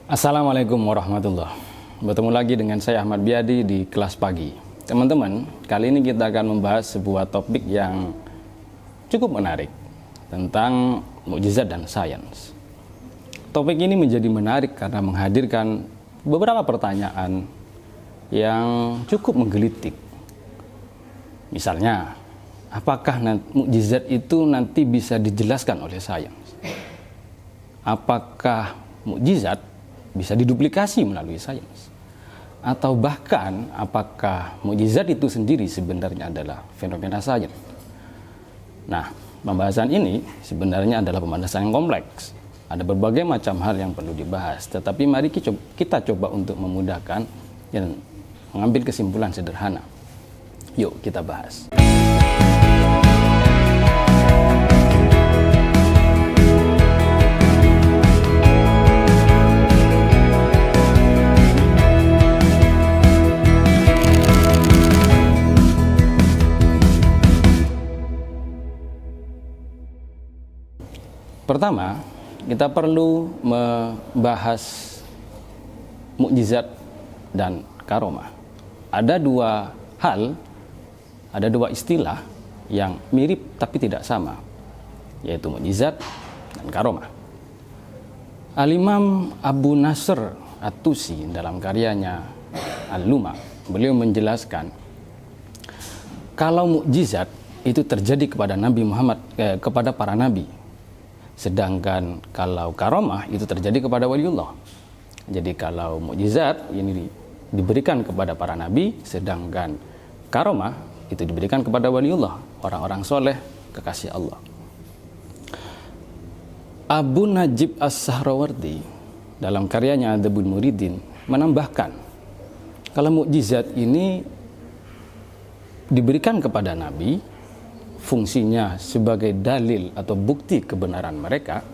Assalamualaikum warahmatullahi. Bertemu lagi dengan saya Ahmad Biadi di kelas pagi. Teman-teman, kali ini kita akan membahas sebuah topik yang cukup menarik tentang mukjizat dan sains. Topik ini menjadi menarik karena menghadirkan beberapa pertanyaan yang cukup menggelitik. Misalnya, apakah mukjizat itu nanti bisa dijelaskan oleh sains? Apakah mukjizat bisa diduplikasi melalui sains? Atau bahkan apakah mukjizat itu sendiri sebenarnya adalah fenomena sains? Nah, pembahasan ini sebenarnya adalah pembahasan yang kompleks. Ada berbagai macam hal yang perlu dibahas, tetapi mari kita coba untuk memudahkan dan mengambil kesimpulan sederhana. Yuk kita bahas. Pertama, kita perlu membahas mukjizat dan karomah. Ada dua istilah yang mirip tapi tidak sama, yaitu mukjizat dan karomah. Al-Imam Abu Nasr At-Tusi dalam karyanya Al-Luma, beliau menjelaskan kalau mukjizat itu terjadi kepada Nabi Muhammad, kepada para nabi. Sedangkan kalau karomah itu terjadi kepada waliullah. Jadi kalau mukjizat ini diberikan kepada para nabi, sedangkan karomah itu diberikan kepada waliullah, orang-orang soleh, kekasih Allah. Abu Najib As-Sahrawardi dalam karyanya Adabul Muridin menambahkan, kalau mukjizat ini diberikan kepada nabi, fungsinya sebagai dalil atau bukti kebenaran mereka,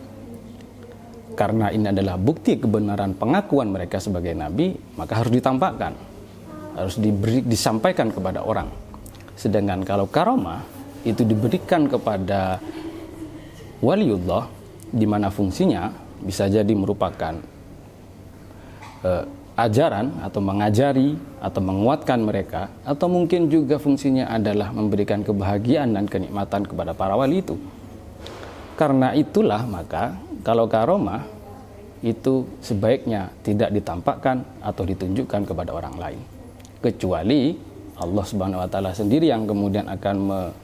karena ini adalah bukti kebenaran pengakuan mereka sebagai nabi, maka harus ditampakkan, harus disampaikan kepada orang. Sedangkan kalau karomah itu diberikan kepada waliullah, di mana fungsinya bisa jadi merupakan ajaran atau mengajari atau menguatkan mereka, atau mungkin juga fungsinya adalah memberikan kebahagiaan dan kenikmatan kepada para wali itu. Karena itulah maka kalau karomah itu sebaiknya tidak ditampakkan atau ditunjukkan kepada orang lain, kecuali Allah Subhanahu wa taala sendiri yang kemudian akan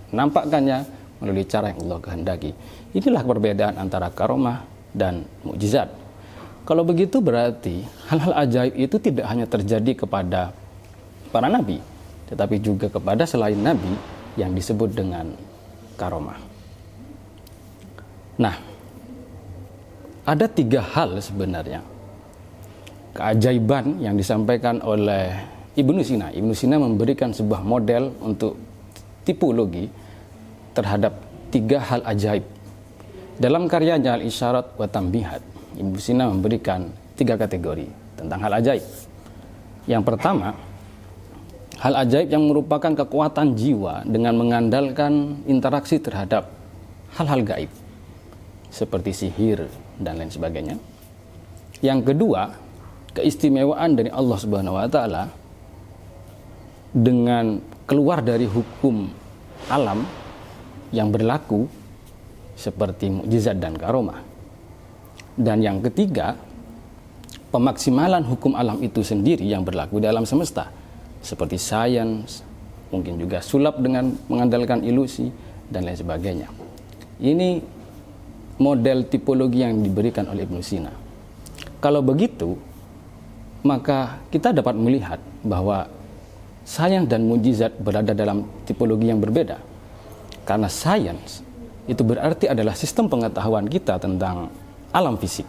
menampakkannya melalui cara yang Allah kehendaki. Inilah perbedaan antara karomah dan mukjizat. Kalau begitu berarti hal-hal ajaib itu tidak hanya terjadi kepada para nabi, tetapi juga kepada selain nabi yang disebut dengan karomah. Nah, ada tiga hal sebenarnya keajaiban yang disampaikan oleh Ibnu Sina. Ibnu Sina memberikan sebuah model untuk tipologi terhadap tiga hal ajaib. Dalam karyanya Al-Isyarat wa Tambihat, Ibnu Sina memberikan tiga kategori tentang hal ajaib. Yang pertama, hal ajaib yang merupakan kekuatan jiwa dengan mengandalkan interaksi terhadap hal-hal gaib, seperti sihir dan lain sebagainya. Yang kedua, keistimewaan dari Allah Subhanahu wa taala dengan keluar dari hukum alam yang berlaku seperti mukjizat dan karomah. Dan yang ketiga, pemaksimalan hukum alam itu sendiri yang berlaku di alam semesta, seperti sains, mungkin juga sulap dengan mengandalkan ilusi, dan lain sebagainya. Ini model tipologi yang diberikan oleh Ibnu Sina. Kalau begitu, maka kita dapat melihat bahwa sains dan mukjizat berada dalam tipologi yang berbeda. Karena sains itu berarti adalah sistem pengetahuan kita tentang alam fisik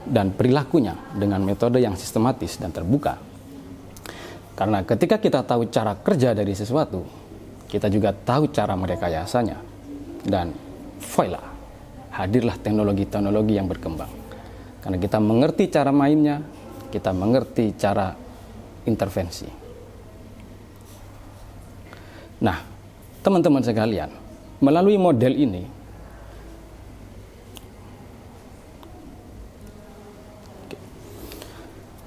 dan perilakunya dengan metode yang sistematis dan terbuka. Karena ketika kita tahu cara kerja dari sesuatu, kita juga tahu cara merekayasanya. Dan voila, hadirlah teknologi-teknologi yang berkembang. Karena kita mengerti cara mainnya, kita mengerti cara intervensi. Nah, teman-teman sekalian, melalui model ini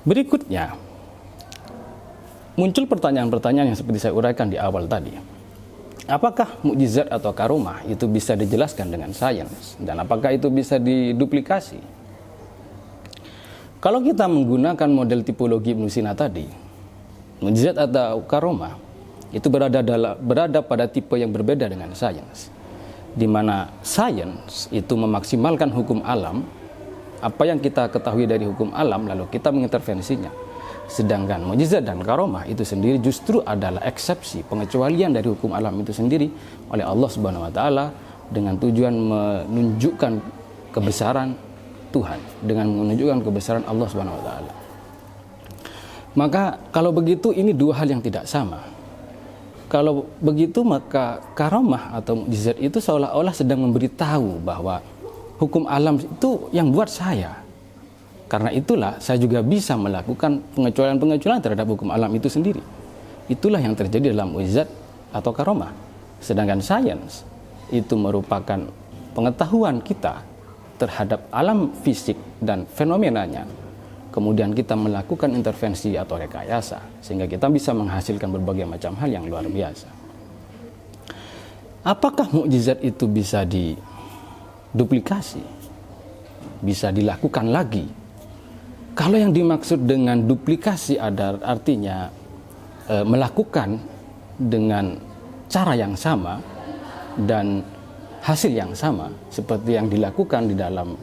Berikutnya, muncul pertanyaan-pertanyaan yang seperti saya uraikan di awal tadi. Apakah mukjizat atau karomah itu bisa dijelaskan dengan sains? Dan apakah itu bisa diduplikasi? Kalau kita menggunakan model tipologi Ibnu Sina tadi, mukjizat atau karomah itu berada pada tipe yang berbeda dengan sains, di mana sains itu memaksimalkan hukum alam, apa yang kita ketahui dari hukum alam lalu kita mengintervensinya. Sedangkan mukjizat dan karomah itu sendiri justru adalah eksepsi, pengecualian dari hukum alam itu sendiri oleh Allah Subhanahu wa taala dengan tujuan menunjukkan kebesaran Tuhan, dengan menunjukkan kebesaran Allah Subhanahu wa taala. Maka kalau begitu ini dua hal yang tidak sama. Kalau begitu maka karomah atau mukjizat itu seolah-olah sedang memberitahu bahwa hukum alam itu yang buat saya. Karena itulah saya juga bisa melakukan pengecualian-pengecualian terhadap hukum alam itu sendiri. Itulah yang terjadi dalam mukjizat atau karomah. Sedangkan sains itu merupakan pengetahuan kita terhadap alam fisik dan fenomenanya. Kemudian kita melakukan intervensi atau rekayasa sehingga kita bisa menghasilkan berbagai macam hal yang luar biasa. Apakah mukjizat itu bisa diduplikasi? Bisa dilakukan lagi? Kalau yang dimaksud dengan duplikasi artinya melakukan dengan cara yang sama dan hasil yang sama seperti yang dilakukan di dalam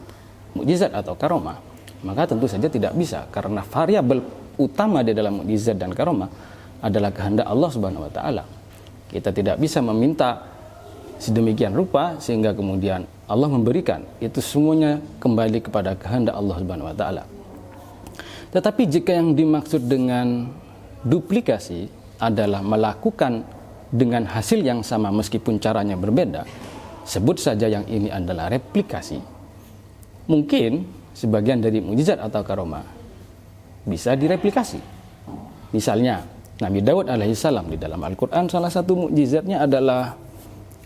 mukjizat atau karomah, maka tentu saja tidak bisa, karena variabel utama di dalam mukjizat dan karomah adalah kehendak Allah Subhanahu wa taala. Kita tidak bisa meminta sedemikian rupa sehingga kemudian Allah memberikan. Itu semuanya kembali kepada kehendak Allah Subhanahu wa taala. Tetapi jika yang dimaksud dengan duplikasi adalah melakukan dengan hasil yang sama meskipun caranya berbeda, sebut saja yang ini adalah replikasi. Mungkin sebagian dari mukjizat atau karomah bisa direplikasi. Misalnya Nabi Daud alaihissalam di dalam Al-Quran, salah satu mukjizatnya adalah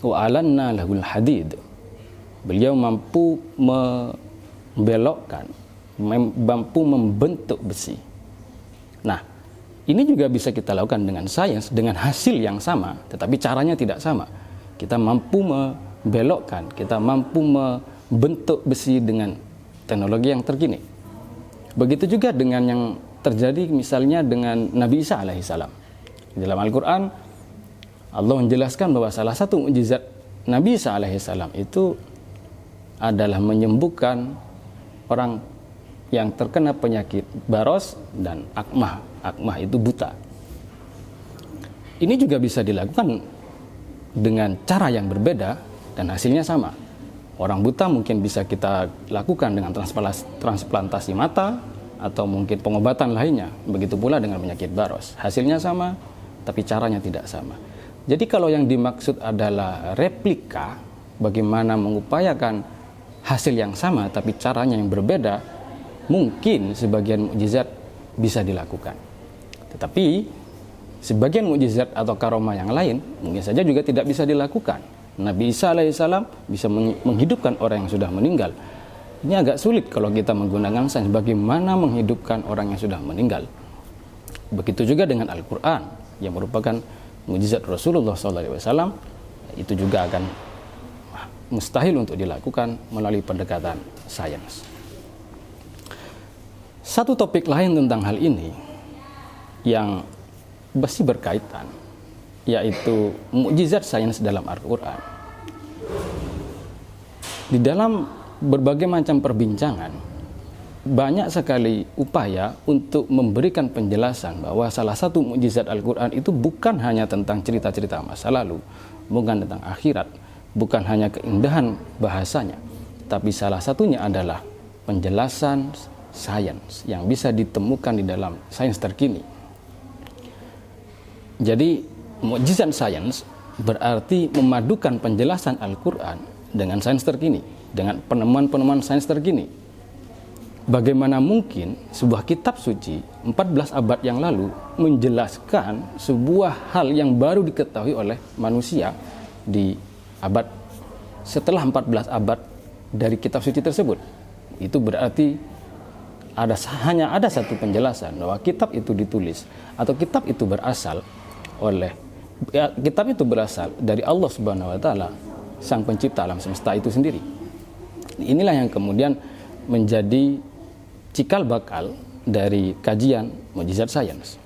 wa'alanna lahul hadid. Beliau mampu membelokkan, mampu membentuk besi. Nah, ini juga bisa kita lakukan dengan sains, dengan hasil yang sama, tetapi caranya tidak sama. Kita mampu membelokkan, kita mampu membentuk besi dengan teknologi yang terkini. Begitu juga dengan yang terjadi misalnya dengan Nabi Isa alaihissalam. Di dalam Al-Quran, Allah menjelaskan bahwa salah satu mukjizat Nabi Isa alaihissalam itu adalah menyembuhkan orang yang terkena penyakit baros dan akmah. Akmah itu buta. Ini juga bisa dilakukan dengan cara yang berbeda dan hasilnya sama. Orang buta mungkin bisa kita lakukan dengan transplantasi mata atau mungkin pengobatan lainnya. Begitu pula dengan penyakit baros. Hasilnya sama, tapi caranya tidak sama. Jadi kalau yang dimaksud adalah replika, bagaimana mengupayakan hasil yang sama tapi caranya yang berbeda, mungkin sebagian mukjizat bisa dilakukan. Tetapi sebagian mukjizat atau karomah yang lain mungkin saja juga tidak bisa dilakukan. Nabi Isa alaihissalam bisa menghidupkan orang yang sudah meninggal. Ini agak sulit kalau kita menggunakan sains bagaimana menghidupkan orang yang sudah meninggal. Begitu juga dengan Al-Quran yang merupakan mukjizat Rasulullah SAW, itu juga akan mustahil untuk dilakukan melalui pendekatan sains. Satu topik lain tentang hal ini yang masih berkaitan, yaitu mukjizat sains dalam Al-Quran. Di dalam berbagai macam perbincangan, banyak sekali upaya untuk memberikan penjelasan bahwa salah satu mukjizat Al-Quran itu bukan hanya tentang cerita-cerita masa lalu, bukan tentang akhirat, bukan hanya keindahan bahasanya, tapi salah satunya adalah penjelasan sains yang bisa ditemukan di dalam sains terkini. Jadi mukjizat sains berarti memadukan penjelasan Al-Quran dengan sains terkini, dengan penemuan-penemuan sains terkini. Bagaimana mungkin sebuah kitab suci 14 abad yang lalu menjelaskan sebuah hal yang baru diketahui oleh manusia di abad setelah 14 abad dari kitab suci tersebut? Itu berarti hanya ada satu penjelasan bahwa kitab itu ditulis atau kitab itu berasal dari Allah Subhanahu wa taala, sang pencipta alam semesta itu sendiri. Inilah yang kemudian menjadi cikal bakal dari kajian mukjizat sains.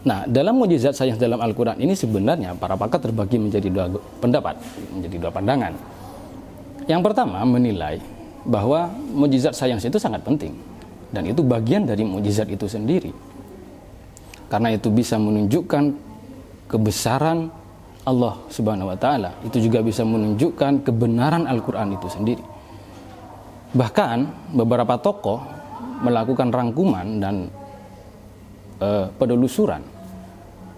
Nah, dalam mukjizat sains dalam Al-Quran ini sebenarnya para pakar terbagi menjadi dua pendapat, menjadi dua pandangan. Yang pertama menilai bahwa mukjizat sains itu sangat penting dan itu bagian dari mukjizat itu sendiri, karena itu bisa menunjukkan kebesaran Allah Subhanahu wa taala, itu juga bisa menunjukkan kebenaran Al-Quran itu sendiri. Bahkan beberapa tokoh melakukan rangkuman dan penelusuran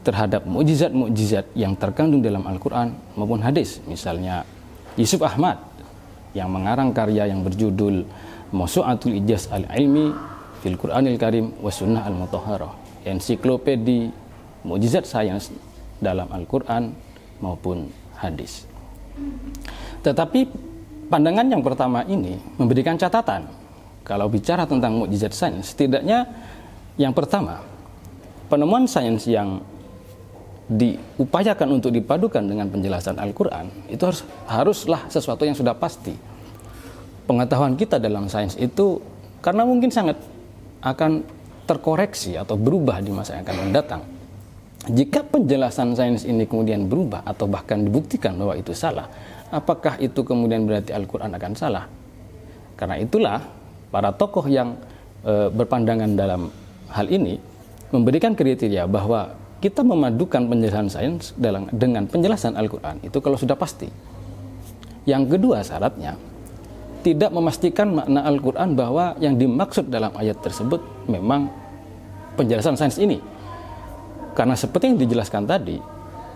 terhadap mukjizat-mukjizat yang terkandung dalam Al-Quran maupun hadis. Misalnya Yusuf Ahmad yang mengarang karya yang berjudul Mawsu'atul Ijaz Al-Ilmi fil Qur'anil Karim wa Sunnah Al-Mutahharah, ensiklopedi mukjizat sains dalam Al-Quran maupun hadis. Tetapi pandangan yang pertama ini memberikan catatan. Kalau bicara tentang mukjizat sains, setidaknya yang pertama, penemuan sains yang diupayakan untuk dipadukan dengan penjelasan Al-Quran itu haruslah sesuatu yang sudah pasti. Pengetahuan kita dalam sains itu karena mungkin sangat akan terkoreksi atau berubah di masa yang akan mendatang. Jika penjelasan sains ini kemudian berubah atau bahkan dibuktikan bahwa itu salah, apakah itu kemudian berarti Al-Quran akan salah? Karena itulah para tokoh yang berpandangan dalam hal ini memberikan kriteria bahwa kita memadukan penjelasan sains dengan penjelasan Al-Quran itu kalau sudah pasti. Yang kedua syaratnya, tidak memastikan makna Al-Quran bahwa yang dimaksud dalam ayat tersebut memang penjelasan sains ini. Karena seperti yang dijelaskan tadi,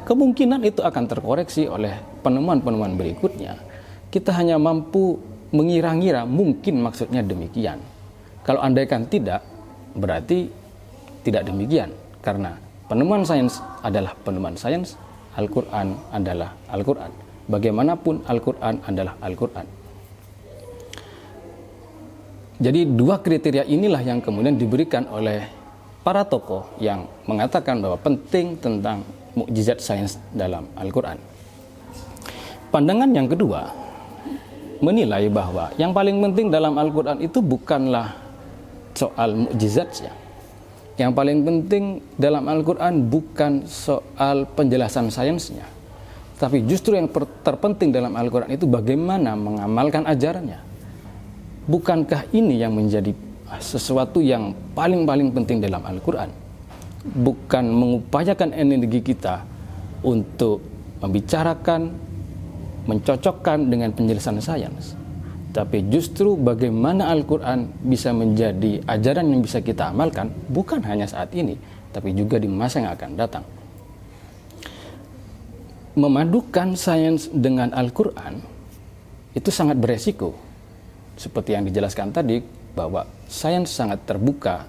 kemungkinan itu akan terkoreksi oleh penemuan-penemuan berikutnya. Kita hanya mampu mengira-ngira mungkin maksudnya demikian. Kalau andaikan tidak, berarti tidak demikian. Karena penemuan sains adalah penemuan sains, Al-Quran adalah Al-Quran. Bagaimanapun Al-Quran adalah Al-Quran. Jadi dua kriteria inilah yang kemudian diberikan oleh para tokoh yang mengatakan bahwa penting tentang mukjizat sains dalam Al-Quran. Pandangan yang kedua menilai bahwa yang paling penting dalam Al-Quran itu bukanlah soal mukjizatnya. Yang paling penting dalam Al-Quran bukan soal penjelasan sainsnya, tapi justru yang terpenting dalam Al-Quran itu bagaimana mengamalkan ajarannya. Bukankah ini yang menjadi sesuatu yang paling penting dalam Al-Quran? Bukan mengupayakan energi kita untuk membicarakan, mencocokkan dengan penjelasan sains, tapi justru bagaimana Al-Quran bisa menjadi ajaran yang bisa kita amalkan, bukan hanya saat ini, tapi juga di masa yang akan datang. Memadukan sains dengan Al-Quran itu sangat beresiko. Seperti yang dijelaskan tadi, bahwa sains sangat terbuka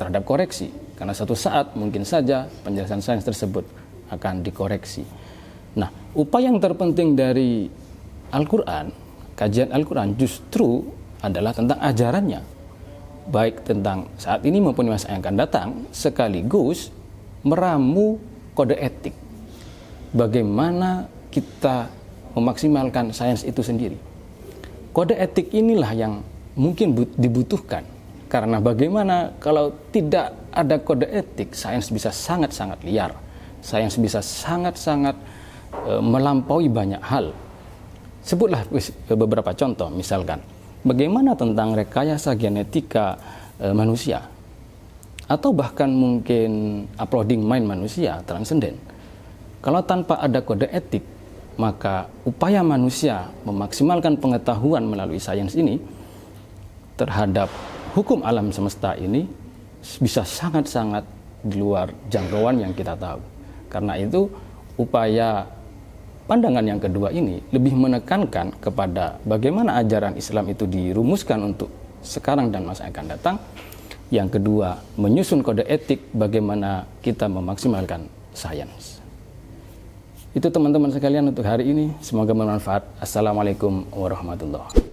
terhadap koreksi, karena suatu saat mungkin saja penjelasan sains tersebut akan dikoreksi. Nah, upaya yang terpenting dari Al-Quran, kajian Al-Quran justru adalah tentang ajarannya, baik tentang saat ini maupun masa yang akan datang, sekaligus meramu kode etik. Bagaimana kita memaksimalkan sains itu sendiri. Kode etik inilah yang mungkin dibutuhkan, karena bagaimana kalau tidak ada kode etik, sains bisa sangat-sangat liar, sains bisa sangat-sangat melampaui banyak hal. Sebutlah beberapa contoh, misalkan bagaimana tentang rekayasa genetika manusia, atau bahkan mungkin uploading mind manusia transenden. Kalau tanpa ada kode etik, maka upaya manusia memaksimalkan pengetahuan melalui sains ini terhadap hukum alam semesta ini bisa sangat-sangat di luar jangkauan yang kita tahu. Karena itu upaya pandangan yang kedua ini lebih menekankan kepada bagaimana ajaran Islam itu dirumuskan untuk sekarang dan masa yang akan datang. Yang kedua, menyusun kode etik bagaimana kita memaksimalkan sains. Itu teman-teman sekalian untuk hari ini. Semoga bermanfaat. Assalamualaikum warahmatullahi wabarakatuh.